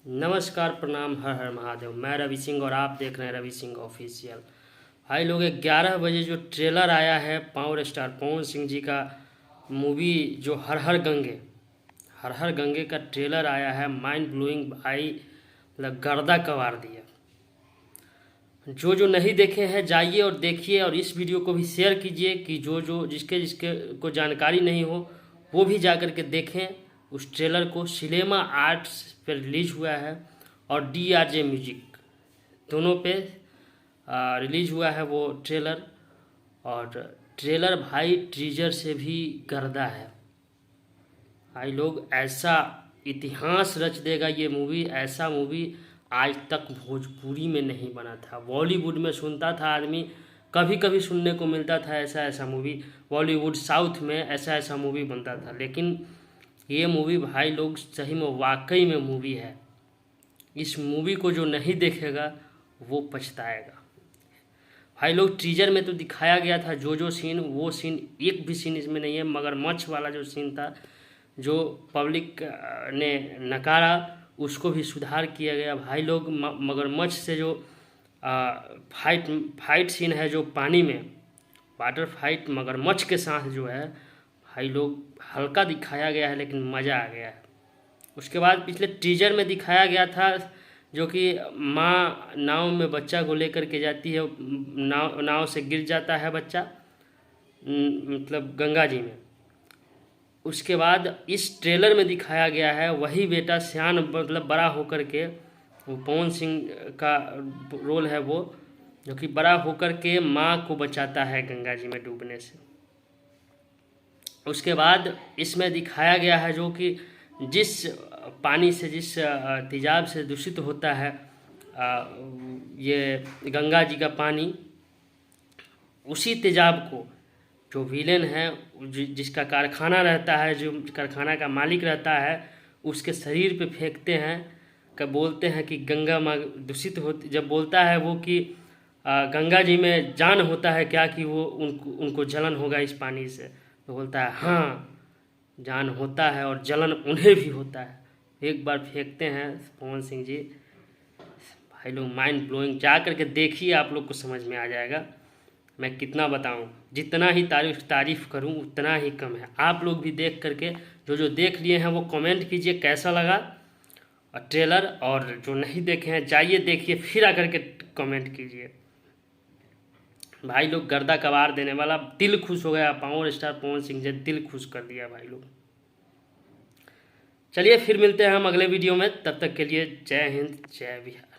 नमस्कार, प्रणाम, हर हर महादेव। मैं रवि सिंह और आप देख रहे हैं रवि सिंह ऑफिशियल। भाई लोग, 11 बजे जो ट्रेलर आया है पावर स्टार पवन सिंह जी का मूवी जो हर हर गंगे का ट्रेलर आया है, माइंड ब्लोइंग भाई, मतलब गर्दा कबार दिया। जो जो नहीं देखे हैं जाइए और देखिए, और इस वीडियो को भी शेयर कीजिए कि जो जो जिसके जिसके को जानकारी नहीं हो वो भी जा कर के देखें उस ट्रेलर को। सिनेमा आर्ट्स पर रिलीज हुआ है और DRJ म्यूजिक दोनों पे रिलीज हुआ है वो ट्रेलर। और ट्रेलर भाई टीजर से भी गर्दा है भाई लोग। ऐसा इतिहास रच देगा ये मूवी, ऐसा मूवी आज तक भोजपुरी में नहीं बना था। बॉलीवुड में सुनता था आदमी, कभी कभी सुनने को मिलता था ऐसा ऐसा मूवी, बॉलीवुड साउथ में ऐसा ऐसा मूवी बनता था, लेकिन ये मूवी भाई लोग सही में वाकई में मूवी है। इस मूवी को जो नहीं देखेगा वो पछताएगा भाई लोग। टीजर में तो दिखाया गया था जो सीन, वो सीन एक भी सीन इसमें नहीं है। मगरमच्छ वाला जो सीन था जो पब्लिक ने नकारा, उसको भी सुधार किया गया भाई लोग। मगरमच्छ से जो फाइट सीन है जो पानी में, वाटर फाइट मगरमच्छ के साथ जो है भाई लोग, हल्का दिखाया गया है लेकिन मज़ा आ गया है। उसके बाद पिछले टीजर में दिखाया गया था जो कि माँ नाव में बच्चा को लेकर के जाती है, नाव से गिर जाता है बच्चा, मतलब गंगा जी में। उसके बाद इस ट्रेलर में दिखाया गया है वही बेटा सियान, मतलब बड़ा होकर के, वो पवन सिंह का रोल है वो, जो कि बड़ा होकर के माँ को बचाता है गंगा जी में डूबने से। उसके बाद इसमें दिखाया गया है जो कि जिस पानी से, जिस तेजाब से दूषित होता है ये गंगा जी का पानी, उसी तेजाब को जो विलेन है, जिसका कारखाना रहता है, जो कारखाना का मालिक रहता है, उसके शरीर पे फेंकते हैं। कब बोलते हैं कि गंगा माँ दूषित होती, जब बोलता है वो कि गंगा जी में जान होता है क्या, कि वो उनको जलन होगा इस पानी से, तो बोलता है हाँ जान होता है और जलन उन्हें भी होता है। एक बार फेंकते हैं पवन सिंह जी भाई लोग, माइंड ब्लोइंग। जा करके देखिए, आप लोग को समझ में आ जाएगा। मैं कितना बताऊं, जितना ही तारीफ करूं उतना ही कम है। आप लोग भी देख करके, जो जो देख लिए हैं वो कमेंट कीजिए कैसा लगा और ट्रेलर, और जो नहीं देखे हैं जाइए देखिए, फिर आकर के कमेंट कीजिए। भाई लोग गर्दा कबार देने वाला, दिल खुश हो गया। पावर स्टार पवन सिंह जी दिल खुश कर दिया भाई लोग। चलिए फिर मिलते हैं हम अगले वीडियो में, तब तक के लिए जय हिंद जय बिहार।